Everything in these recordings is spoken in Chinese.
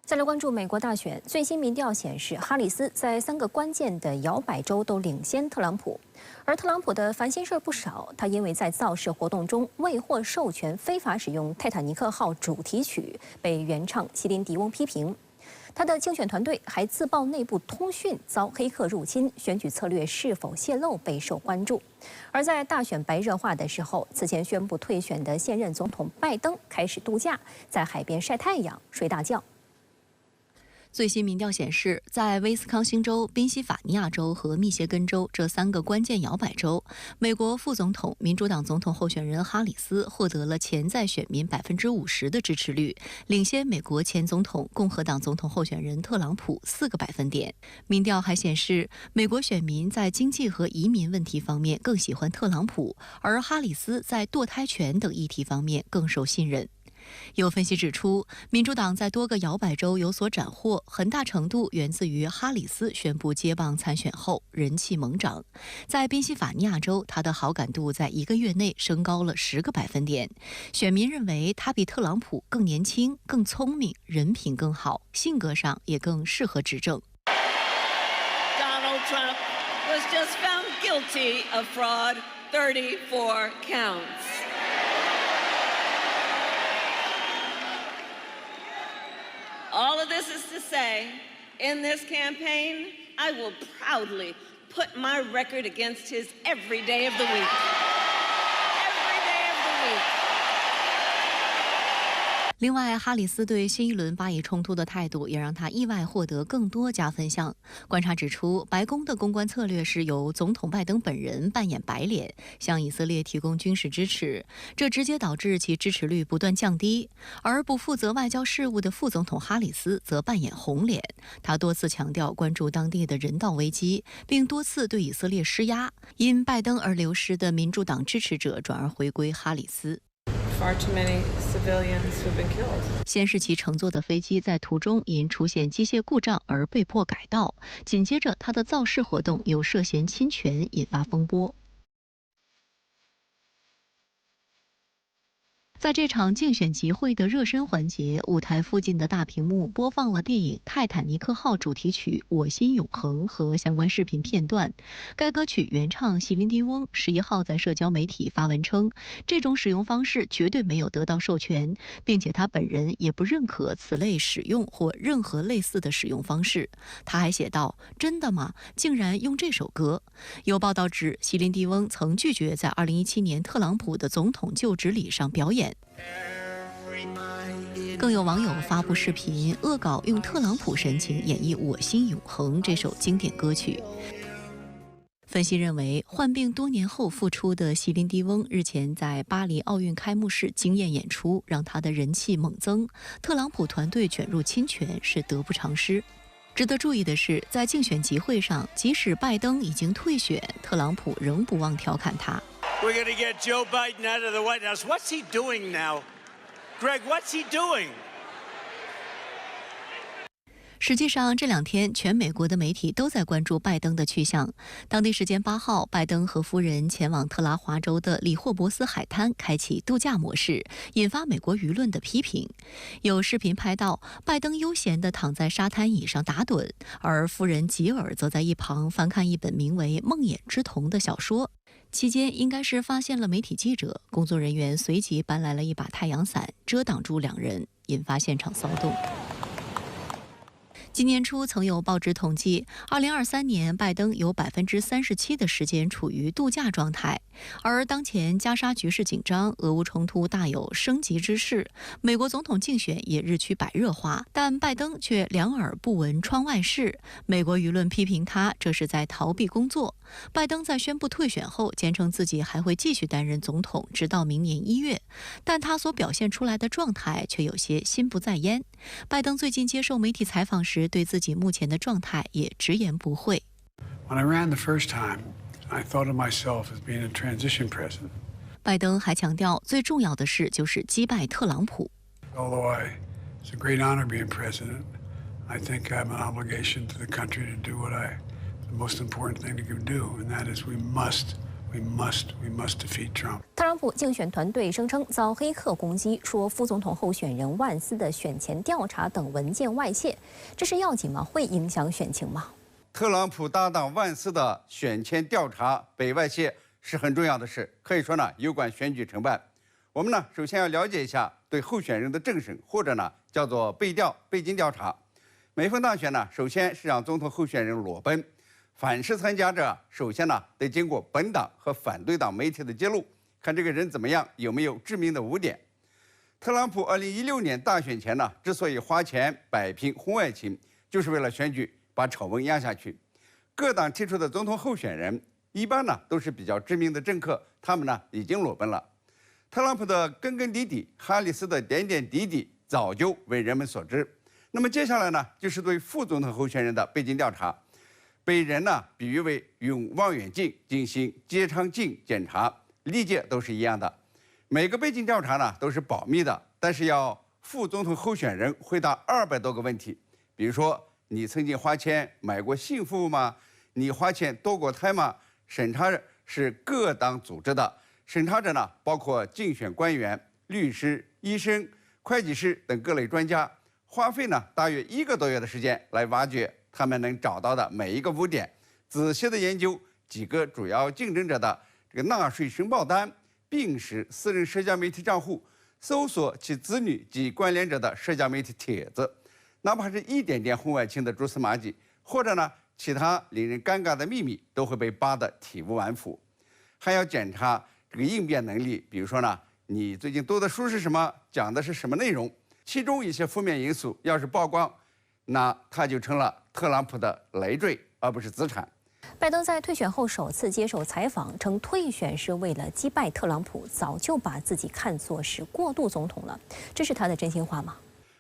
再来关注美国大选，最新民调显示，哈里斯在3个关键的摇摆州都领先特朗普。而特朗普的烦心事儿不少，他因为在造势活动中未获授权非法使用泰坦尼克号主题曲，被原唱席琳迪翁批评。他的竞选团队还自曝内部通讯遭黑客入侵，选举策略是否泄露备受关注。而在大选白热化的时候，此前宣布退选的现任总统拜登开始度假，在海边晒太阳、睡大觉。 最新民调显示，在威斯康星州、宾夕法尼亚州和密歇根州这3个关键摇摆州，美国副总统、民主党总统候选人哈里斯获得了潜在选民50%的支持率，领先美国前总统、共和党总统候选人特朗普4个百分点。民调还显示，美国选民在经济和移民问题方面更喜欢特朗普，而哈里斯在堕胎权等议题方面更受信任。 有分析指出，民主党在多个摇摆州有所斩获，很大程度源自于哈里斯宣布接棒参选后人气猛涨。在宾夕法尼亚州，他的好感度在1个月内升高了10个百分点。选民认为他比特朗普更年轻、更聪明，人品更好，性格上也更适合执政。Donald Trump was just found guilty of fraud, 34 counts. All of this is to say, in this campaign, I will proudly put my record against his every day of the week. Every day of the week. 另外，哈里斯对新一轮巴以冲突的态度也让他意外获得更多加分项。观察指出，白宫的公关策略是由总统拜登本人扮演白脸，向以色列提供军事支持，这直接导致其支持率不断降低。而不负责外交事务的副总统哈里斯则扮演红脸，他多次强调关注当地的人道危机，并多次对以色列施压。因拜登而流失的民主党支持者转而回归哈里斯。 Far too many civilians who've been killed. 先是其乘坐的飞机在途中因出现机械故障而被迫改道，紧接着他的造势活动又涉嫌侵权，引发风波。 在这场竞选集会的热身环节，舞台附近的大屏幕播放了电影《泰坦尼克号》主题曲《我心永恒》和相关视频片段。该歌曲原唱席琳迪翁11号在社交媒体发文称，这种使用方式绝对没有得到授权，并且他本人也不认可此类使用或任何类似的使用方式。他还写道：“真的吗？竟然用这首歌？”有报道指，席琳迪翁曾拒绝在2017年特朗普的总统就职礼上表演。 更有网友发布视频，恶搞用特朗普神情演绎《我心永恒》这首经典歌曲。分析认为，患病多年后复出的席琳迪翁日前在巴黎奥运开幕式惊艳演出，让他的人气猛增。特朗普团队卷入侵权是得不偿失。值得注意的是，在竞选集会上，即使拜登已经退选，特朗普仍不忘调侃他。 We're going to get Joe Biden out of the White House. What's he doing now? Greg, what's he doing? 实际上，这2天全美国的媒体都在关注拜登的去向。当地时间8号，拜登和夫人前往特拉华州的里霍伯斯海滩，开启度假模式，引发美国舆论的批评。有视频拍到拜登悠闲地躺在沙滩椅上打盹，而夫人吉尔则在一旁翻看一本名为《梦魇之瞳》的小说。 期间应该是发现了媒体记者，工作人员随即搬来了一把太阳伞，遮挡住2人，引发现场骚动。 今年初，曾有报纸统计，2023年拜登有37%的时间处于度假状态。而当前加沙局势紧张，俄乌冲突大有升级之势，美国总统竞选也日趋白热化，但拜登却两耳不闻窗外事。美国舆论批评他这是在逃避工作。拜登在宣布退选后，坚称自己还会继续担任总统，直到明年1月，但他所表现出来的状态却有些心不在焉。拜登最近接受媒体采访时， 对自己目前的状态也直言不讳。When I ran the first time, I thought of myself as being a transition president. 拜登还强调，最重要的事就是击败特朗普。Although it's a great honor being president, I think I have an obligation to the country to do the most important thing to do, and that is we must We must defeat Trump. 特朗普竞选团队声称遭黑客攻击，说副总统候选人万斯的选前调查等文件外泄，这是要紧吗？会影响选情吗？特朗普搭档万斯的选前调查被外泄是很重要的事，可以说呢，有关选举成败。我们呢，首先要了解一下对候选人的政审，或者呢叫做背景调查。每逢大选呢，首先是让总统候选人裸奔。凡是参加者，首先呢得经过本党和反对党媒体的揭露，看这个人怎么样，有没有致命的污点。特朗普2016年大选前呢，之所以花钱摆平婚外情，就是为了选举把丑闻压下去。各党提出的总统候选人，一般呢都是比较知名的政客，他们呢已经裸奔了。特朗普的根根蒂蒂，哈里斯的点点滴滴，早就为人们所知。那么接下来呢，就是对副总统候选人的背景调查。被人呢比喻为用望远镜进行结肠镜检查，历届都是一样的。每个背景调查呢都是保密的，但是要副总统候选人回答200多个问题，比如说你曾经花钱买过性服务吗？你花钱堕过胎吗？审查是各党组织的，审查者呢包括竞选官员、律师、医生、会计师等各类专家，花费呢大约1个多月的时间来挖掘他们能找到的每一个污点，仔细的研究几个主要竞争者的这个纳税申报单、病史、私人社交媒体账户，搜索其子女及关联者的社交媒体帖子，哪怕是一点点婚外情的蛛丝马迹，或者呢其他令人尴尬的秘密，都会被扒得体无完肤。还要检查这个应变能力，比如说呢，你最近读的书是什么，讲的是什么内容，其中一些负面因素要是曝光，那他就成了特朗普的累赘，而不是资产。拜登在退选后首次接受采访，称退选是为了击败特朗普，早就把自己看作是过渡总统了。这是他的真心话吗？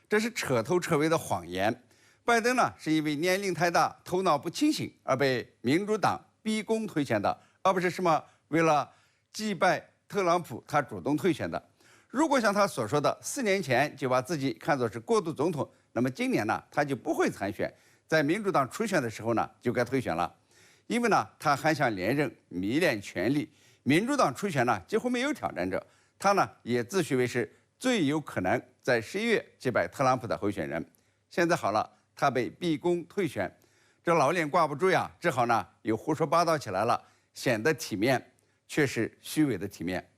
这是彻头彻尾的谎言。拜登呢，是因为年龄太大、头脑不清醒而被民主党逼宫退选的，而不是什么为了击败特朗普他主动退选的。如果像他所说的4年前就把自己看作是过渡总统，那么今年呢他就不会参选，在民主党初选的时候呢就该退选了。因为呢他还想连任，迷恋权力，民主党初选呢几乎没有挑战者，他呢也自诩为是最有可能在11月击败特朗普的候选人。现在好了，他被逼宫退选，这老脸挂不住呀，只好呢又胡说八道起来了，显得体面，却是虚伪的体面。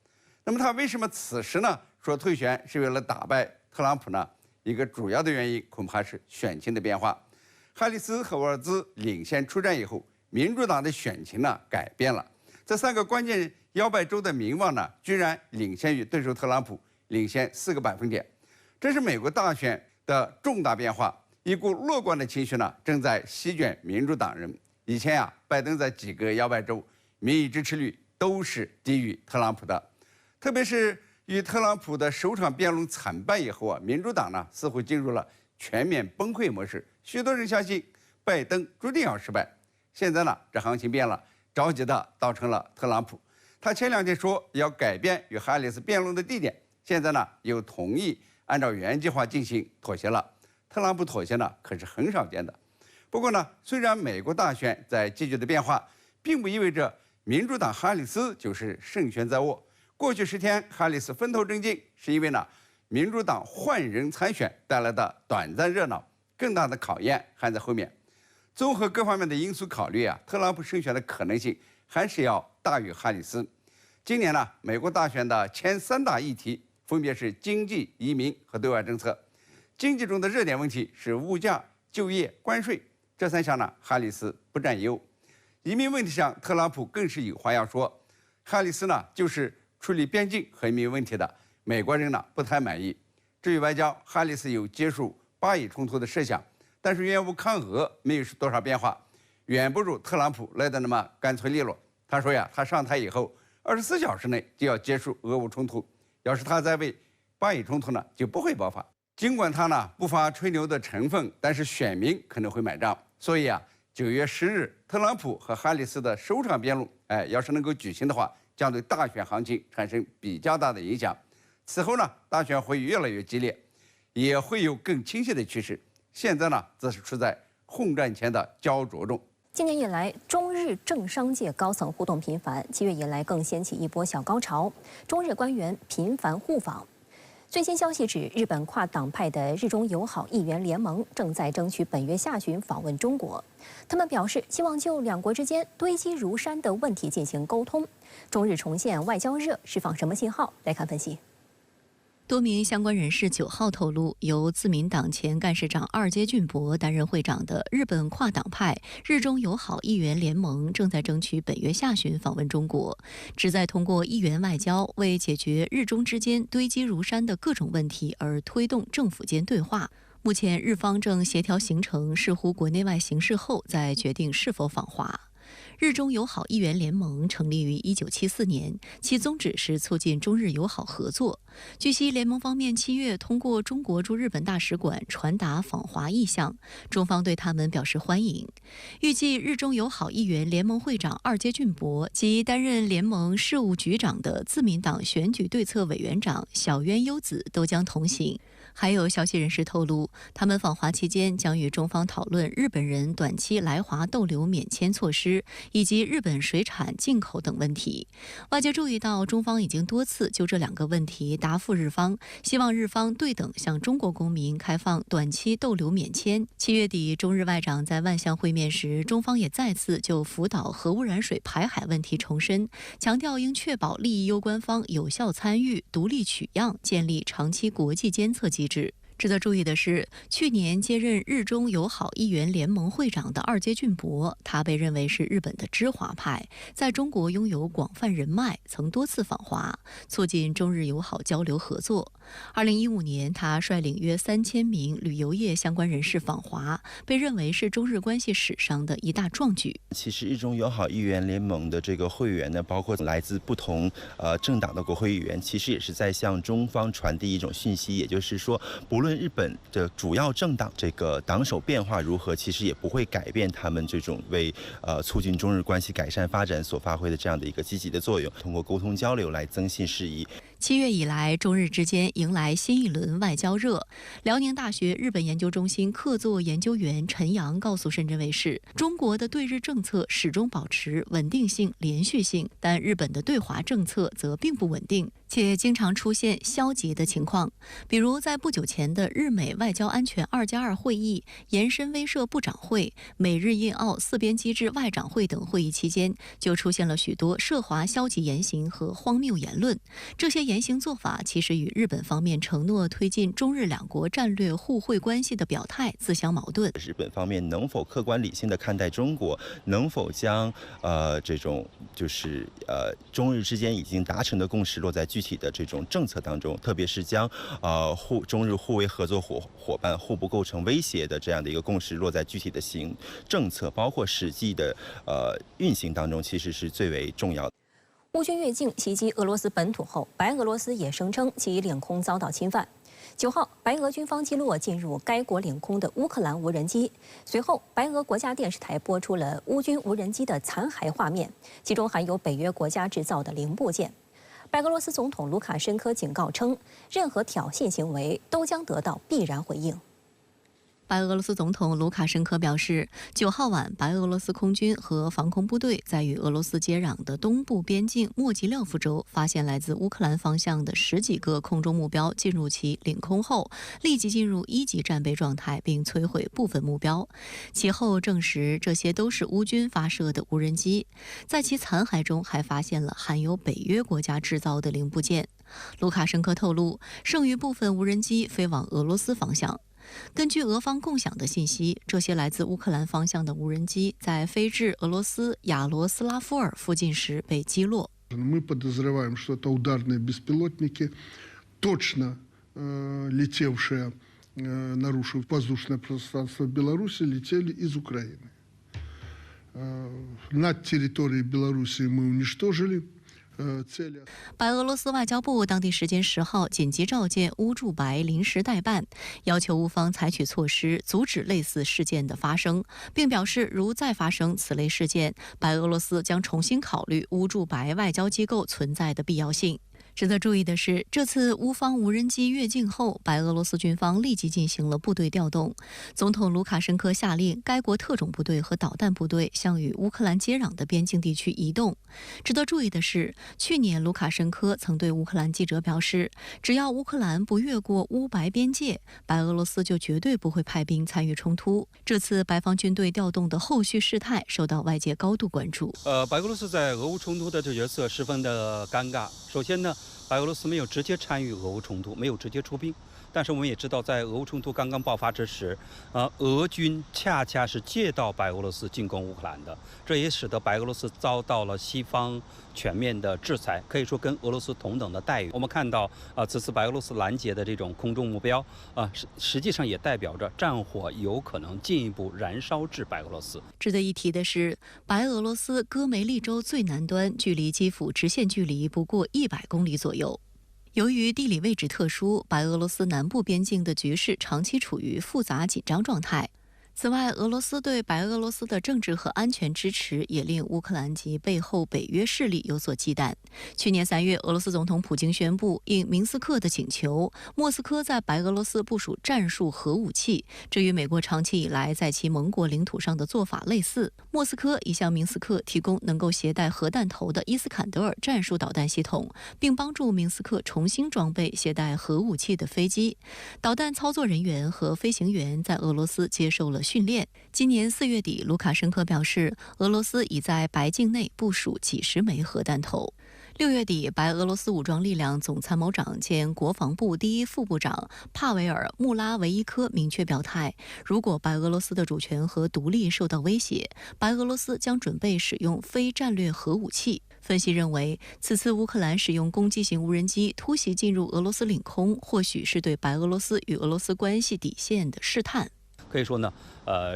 那么他为什么此时呢说退选是为了打败特朗普呢？一个主要的原因恐怕是选情的变化。哈里斯和沃尔兹领先出战以后，民主党的选情呢改变了，这3个关键摇摆州的民望呢居然领先于对手特朗普，领先4个百分点。这是美国大选的重大变化，一股乐观的情绪呢正在席卷民主党人。以前啊，拜登在几个摇摆州民意支持率都是低于特朗普的，特别是与特朗普的首场辩论惨败以后啊，民主党呢似乎进入了全面崩溃模式，许多人相信拜登注定要失败。现在呢，这行情变了，着急的倒成了特朗普。他前2天说要改变与哈里斯辩论的地点，现在呢又同意按照原计划进行，妥协了。特朗普妥协呢可是很少见的。不过呢，虽然美国大选在急剧的变化，并不意味着民主党哈里斯就是胜券在握。过去10天，哈里斯风头正劲，是因为呢，民主党换人参选带来的短暂热闹，更大的考验还在后面。综合各方面的因素考虑啊，特朗普胜选的可能性还是要大于哈里斯。今年呢，美国大选的前3大议题分别是经济、移民和对外政策。经济中的热点问题是物价、就业、关税，这3项呢，哈里斯不占优。移民问题上，特朗普更是有话要说。哈里斯呢，就是处理边境和移民问题的，美国人呢不太满意。至于外交，哈里斯有结束巴以冲突的设想，但是援乌抗俄没有多少变化，远不如特朗普来的那么干脆利落。他说呀，他上台以后24小时内就要结束俄乌冲突，要是他在位，巴以冲突呢就不会爆发。尽管他呢不乏吹牛的成分，但是选民可能会买账。所以啊，9月10日，特朗普和哈里斯的首场辩论，要是能够举行的话，将对大选行情产生比较大的影响。此后呢，大选会越来越激烈，也会有更清晰的趋势。现在呢，则是处在混战前的焦灼中。今年以来，中日日政商界高层互动频繁，7月以来更掀起一波小高潮，中日官员频繁互访。最新消息指，日本跨党派的日中友好议员联盟正在争取本月下旬访问中国。他们表示，希望就两国之间堆积如山的问题进行沟通。中日重现外交热，释放什么信号？来看分析。多名相关人士9号透露，由自民党前干事长二阶俊博担任会长的日本跨党派日中友好议员联盟正在争取本月下旬访问中国，旨在通过议员外交为解决日中之间堆积如山的各种问题而推动政府间对话。目前日方正协调行程，视乎国内外形势后再决定是否访华。日中友好议员联盟成立于1974年，其宗旨是促进中日友好合作。据悉，联盟方面7月通过中国驻日本大使馆传达访华意向，中方对他们表示欢迎。预计日中友好议员联盟会长二阶俊博及担任联盟事务局长的自民党选举对策委员长小渊优子都将同行。还有消息人士透露，他们访华期间将与中方讨论日本人短期来华逗留免签措施，以及日本水产进口等问题。外界注意到，中方已经多次就这2个问题答复日方，希望日方对等向中国公民开放短期逗留免签。7月底，中日外长在万象会面时，中方也再次就福岛核污染水排海问题重申，强调应确保利益攸关方有效参与、独立取样，建立长期国际监测机制。值得注意的是，去年接任日中友好议员联盟会长的二阶俊博，他被认为是日本的知华派，在中国拥有广泛人脉，曾多次访华，促进中日友好交流合作。2015年，他率领约3000名旅游业相关人士访华，被认为是中日关系史上的一大壮举。其实日中友好议员联盟的这个会员呢，包括来自不同政党的国会议员，其实也是在向中方传递一种讯息，也就是说，不论日本的主要政党这个党首变化如何，其实也不会改变他们这种为促进中日关系改善发展所发挥的这样的一个积极的作用，通过沟通交流来增信事宜。7月以来，中日之间迎来新一轮外交热。辽宁大学日本研究中心客座研究员陈阳告诉深圳卫视，中国的对日政策始终保持稳定性、连续性，但日本的对华政策则并不稳定，且经常出现消极的情况。比如在不久前的日美外交安全2+2会议、延伸威慑部长会、美日印澳4边机制外长会等会议期间，就出现了许多涉华消极言行和荒谬言论。这些言行做法其实与日本方面承诺推进中日两国战略互惠关系的表态自相矛盾。日本方面能否客观理性的看待中国，能否将这种就是中日之间已经达成的共识落在具体的这种政策当中，特别是将中日互为合作伙伴、互不构成威胁的这样的一个共识落在具体的政策，包括实际的运行当中，其实是最为重要的。乌军越境袭击俄罗斯本土后，白俄罗斯也声称其领空遭到侵犯。9号，白俄军方击落进入该国领空的乌克兰无人机。随后，白俄国家电视台播出了乌军无人机的残骸画面，其中含有北约国家制造的零部件。白俄罗斯总统卢卡申科警告称，任何挑衅行为都将得到必然回应。白俄罗斯总统卢卡申科表示，9号晚，白俄罗斯空军和防空部队在与俄罗斯接壤的东部边境莫吉廖夫州发现来自乌克兰方向的10几个空中目标进入其领空后，立即进入1级战备状态，并摧毁部分目标。其后证实，这些都是乌军发射的无人机。在其残骸中还发现了含有北约国家制造的零部件。卢卡申科透露，剩余部分无人机飞往俄罗斯方向。根据俄方共享的信息，这些来自乌克兰方向的无人机在飞至俄罗斯亚罗斯拉夫尔附近时被击落。Мы подозреваем, что это ударные беспилотники, точно летевшие, нарушив воздушное пространство Беларуси, летели из Украины. Над территорией Беларуси мы уничтожили.白俄罗斯外交部当地时间10号紧急召见乌驻白临时代办，要求乌方采取措施阻止类似事件的发生，并表示如再发生此类事件，白俄罗斯将重新考虑乌驻白外交机构存在的必要性。值得注意的是，这次乌方无人机越境后，白俄罗斯军方立即进行了部队调动。总统卢卡申科下令该国特种部队和导弹部队向与乌克兰接壤的边境地区移动。值得注意的是，去年卢卡申科曾对乌克兰记者表示，只要乌克兰不越过乌白边界，白俄罗斯就绝对不会派兵参与冲突。这次白方军队调动的后续事态受到外界高度关注。白俄罗斯在俄乌冲突的角色十分的尴尬。首先呢，白俄罗斯没有直接参与俄乌冲突，没有直接出兵。但是我们也知道，在俄乌冲突刚刚爆发之时，俄军恰恰是借道白俄罗斯进攻乌克兰的，这也使得白俄罗斯遭到了西方全面的制裁，可以说跟俄罗斯同等的待遇。我们看到此次白俄罗斯拦截的这种空中目标实际上也代表着战火有可能进一步燃烧至白俄罗斯。值得一提的是，白俄罗斯戈梅利州最南端距离基辅直线距离不过100公里左右。由于地理位置特殊，白俄罗斯南部边境的局势长期处于复杂紧张状态。此外，俄罗斯对白俄罗斯的政治和安全支持也令乌克兰及背后北约势力有所忌惮。去年3月，俄罗斯总统普京宣布，应明斯克的请求，莫斯科在白俄罗斯部署战术核武器，这与美国长期以来在其盟国领土上的做法类似。莫斯科已向明斯克提供能够携带核弹头的伊斯坎德尔战术导弹系统，并帮助明斯克重新装备携带核武器的飞机。导弹操作人员和飞行员在俄罗斯接受了训练。今年4月底，卢卡申科表示，俄罗斯已在白境内部署几十枚核弹头。6月底，白俄罗斯武装力量总参谋长兼国防部第一副部长帕维尔·穆拉维伊科明确表态，如果白俄罗斯的主权和独立受到威胁，白俄罗斯将准备使用非战略核武器。分析认为，此次乌克兰使用攻击型无人机突袭进入俄罗斯领空，或许是对白俄罗斯与俄罗斯关系底线的试探。可以说呢，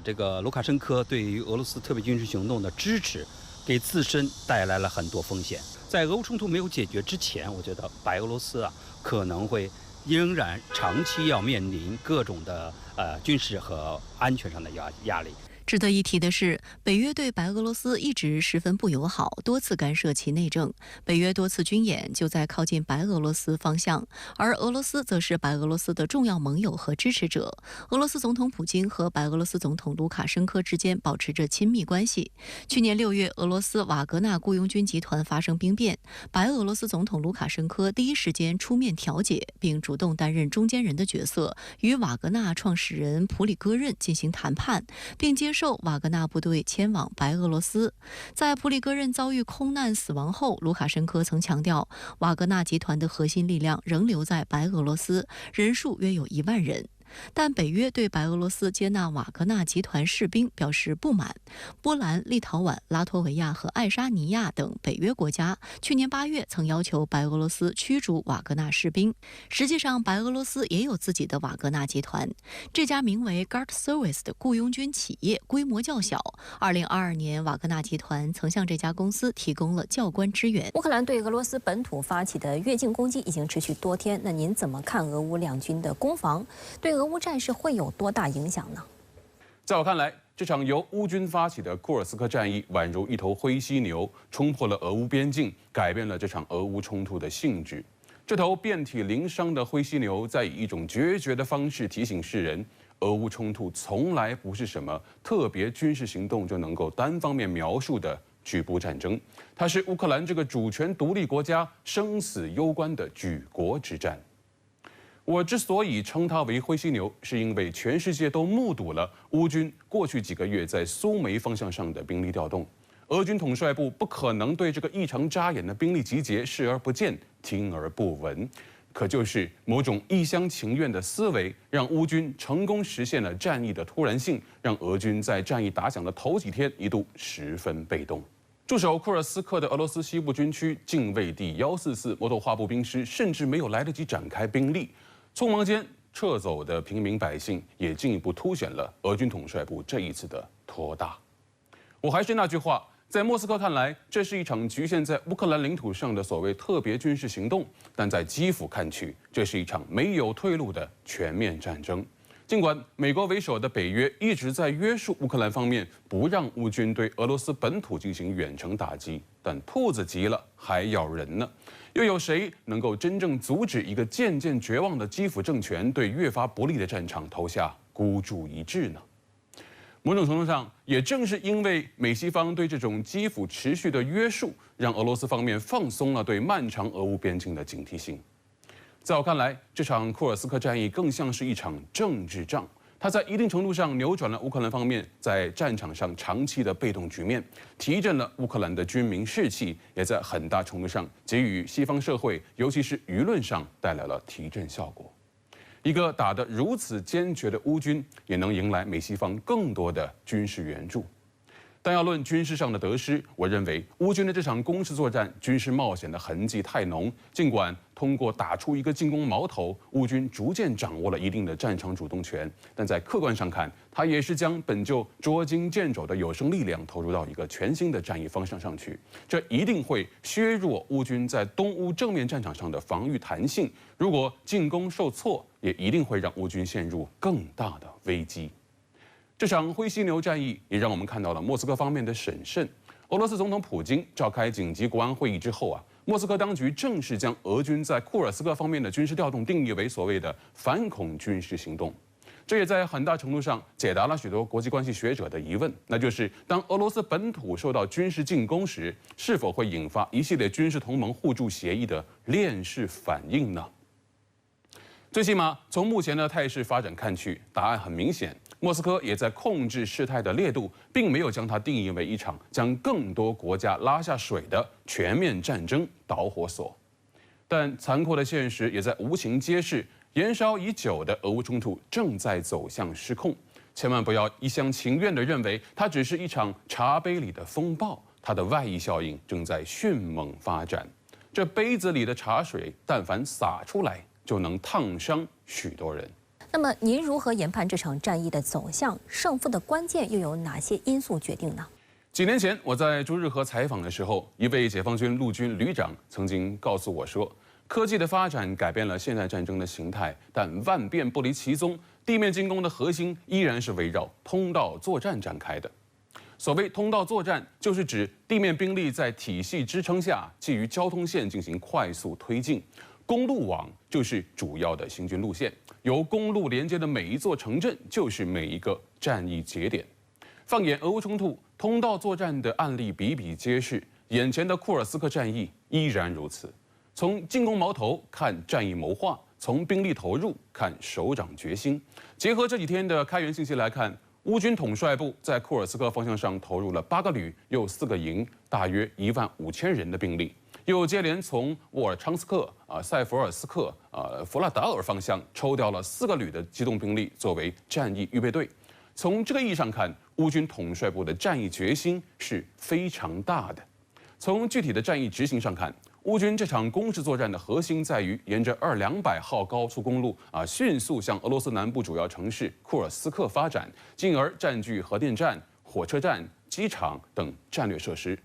这个卢卡申科对于俄罗斯特别军事行动的支持，给自身带来了很多风险。在俄乌冲突没有解决之前，我觉得白俄罗斯可能会仍然长期要面临各种的军事和安全上的压力。值得一提的是，北约对白俄罗斯一直十分不友好，多次干涉其内政。北约多次军演就在靠近白俄罗斯方向，而俄罗斯则是白俄罗斯的重要盟友和支持者。俄罗斯总统普京和白俄罗斯总统卢卡申科之间保持着亲密关系。去年6月，俄罗斯瓦格纳雇佣军集团发生兵变，白俄罗斯总统卢卡申科第一时间出面调解，并主动担任中间人的角色，与瓦格纳创始人普里戈任进行谈判，并接受瓦格纳部队迁往白俄罗斯。在普里戈任遭遇空难死亡后，卢卡申科曾强调，瓦格纳集团的核心力量仍留在白俄罗斯，人数约有1万人。但北约对白俄罗斯接纳瓦格纳集团士兵表示不满。波兰、立陶宛、拉脱维亚和爱沙尼亚等北约国家去年8月曾要求白俄罗斯驱逐瓦格纳士兵。实际上，白俄罗斯也有自己的瓦格纳集团，这家名为 Guard Service 的雇佣军企业规模较小。2022年，瓦格纳集团曾向这家公司提供了教官支援。乌克兰对俄罗斯本土发起的越境攻击已经持续多天，那您怎么看俄乌两军的攻防？对俄乌战事会有多大影响呢？在我看来，这场由乌军发起的库尔斯克战役宛如一头灰犀牛，冲破了俄乌边境，改变了这场俄乌冲突的性质。这头遍体鳞伤的灰犀牛，在以一种决绝的方式提醒世人，俄乌冲突从来不是什么特别军事行动就能够单方面描述的局部战争，它是乌克兰这个主权独立国家生死攸关的举国之战。我之所以称它为灰犀牛，是因为全世界都目睹了乌军过去几个月在苏梅方向上的兵力调动。俄军统帅部不可能对这个异常扎眼的兵力集结视而不见、听而不闻，可就是某种一厢情愿的思维，让乌军成功实现了战役的突然性，让俄军在战役打响的头几天一度十分被动。驻守库尔斯克的俄罗斯西部军区近卫第144摩托化步兵师甚至没有来得及展开兵力，匆忙间撤走的平民百姓，也进一步凸显了俄军统帅部这一次的拖大。我还是那句话，在莫斯科看来，这是一场局限在乌克兰领土上的所谓特别军事行动；但在基辅看去，这是一场没有退路的全面战争。尽管美国为首的北约一直在约束乌克兰方面不让乌军对俄罗斯本土进行远程打击，但兔子急了还咬人呢。又有谁能够真正阻止一个渐渐绝望的基辅政权对越发不利的战场投下孤注一掷呢？某种程度上，也正是因为美西方对这种基辅持续的约束，让俄罗斯方面放松了对漫长俄乌边境的警惕性。在我看来，这场库尔斯克战役更像是一场政治仗，它在一定程度上扭转了乌克兰方面在战场上长期的被动局面，提振了乌克兰的军民士气，也在很大程度上给予西方社会，尤其是舆论上带来了提振效果。一个打得如此坚决的乌军，也能迎来美西方更多的军事援助。但要论军事上的得失，我认为乌军的这场攻势作战军事冒险的痕迹太浓。尽管通过打出一个进攻矛头，乌军逐渐掌握了一定的战场主动权，但在客观上看，它也是将本就捉襟见肘的有生力量投入到一个全新的战役方向上去。这一定会削弱乌军在东乌正面战场上的防御弹性。如果进攻受挫，也一定会让乌军陷入更大的危机。这场灰犀牛战役也让我们看到了莫斯科方面的审慎。俄罗斯总统普京召开紧急国安会议之后莫斯科当局正式将俄军在库尔斯克方面的军事调动定义为所谓的反恐军事行动。这也在很大程度上解答了许多国际关系学者的疑问，那就是当俄罗斯本土受到军事进攻时，是否会引发一系列军事同盟互助协议的链式反应呢？最起码从目前的态势发展看去，答案很明显。莫斯科也在控制事态的烈度，并没有将它定义为一场将更多国家拉下水的全面战争导火索。但残酷的现实也在无情揭示，延烧已久的俄乌冲突正在走向失控。千万不要一厢情愿地认为它只是一场茶杯里的风暴，它的外溢效应正在迅猛发展。这杯子里的茶水，但凡洒出来，就能烫伤许多人。那么，您如何研判这场战役的走向？胜负的关键又有哪些因素决定呢？几年前，我在朱日和采访的时候，一位解放军陆军旅长曾经告诉我说，科技的发展改变了现代战争的形态，但万变不离其宗，地面进攻的核心依然是围绕通道作战展开的。所谓通道作战，就是指地面兵力在体系支撑下，基于交通线进行快速推进。公路网就是主要的行军路线，由公路连接的每一座城镇就是每一个战役节点。放眼俄乌冲突，通道作战的案例比比皆是，眼前的库尔斯克战役依然如此。从进攻矛头看战役谋划，从兵力投入看首长决心。结合这几天的开源信息来看，乌军统帅部在库尔斯克方向上投入了8个旅，又4个营，大约15000人的兵力。又接连从沃尔昌斯克、塞弗尔斯克、弗拉达尔方向抽调了4个旅的机动兵力作为战役预备队。从这个意义上看，乌军统帅部的战役决心是非常大的。从具体的战役执行上看，乌军这场攻势作战的核心在于沿着200号高速公路迅速向俄罗斯南部主要城市库尔斯克发展，进而占据核电站、火车站、机场等战略设施。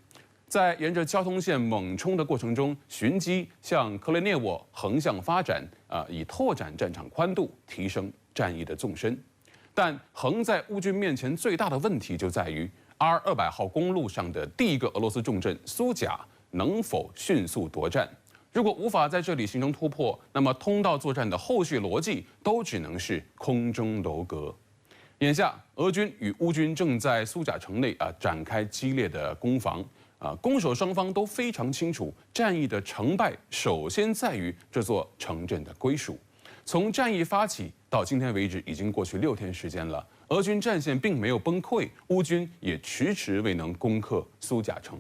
在沿着交通线猛冲的过程中，寻机向克雷涅沃横向发展，以拓展战场宽度，提升战役的纵深。但横在乌军面前最大的问题就在于 R200号公路上的第一个俄罗斯重镇苏贾能否迅速夺占。如果无法在这里形成突破，那么通道作战的后续逻辑都只能是空中楼阁。眼下，俄军与乌军正在苏贾城内展开激烈的攻防。攻守双方都非常清楚，战役的成败首先在于这座城镇的归属。从战役发起到今天为止，已经过去6天时间了。俄军战线并没有崩溃，乌军也迟迟未能攻克苏贾城，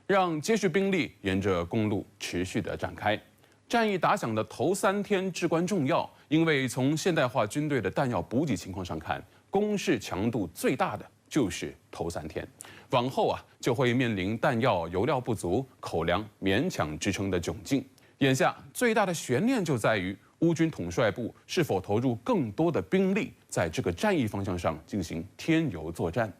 让接续兵力沿着公路持续的展开。战役打响的头3天至关重要，因为从现代化军队的弹药补给情况上看，攻势强度最大的就是头3天。往后就会面临弹药、油料不足、口粮勉强支撑的窘境。眼下最大的悬念就在于乌军统帅部是否投入更多的兵力，在这个战役方向上进行添油作战。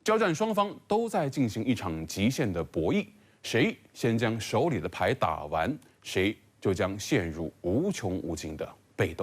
交战双方都在进行一场极限的博弈，谁先将手里的牌打完，谁就将陷入无穷无尽的被动。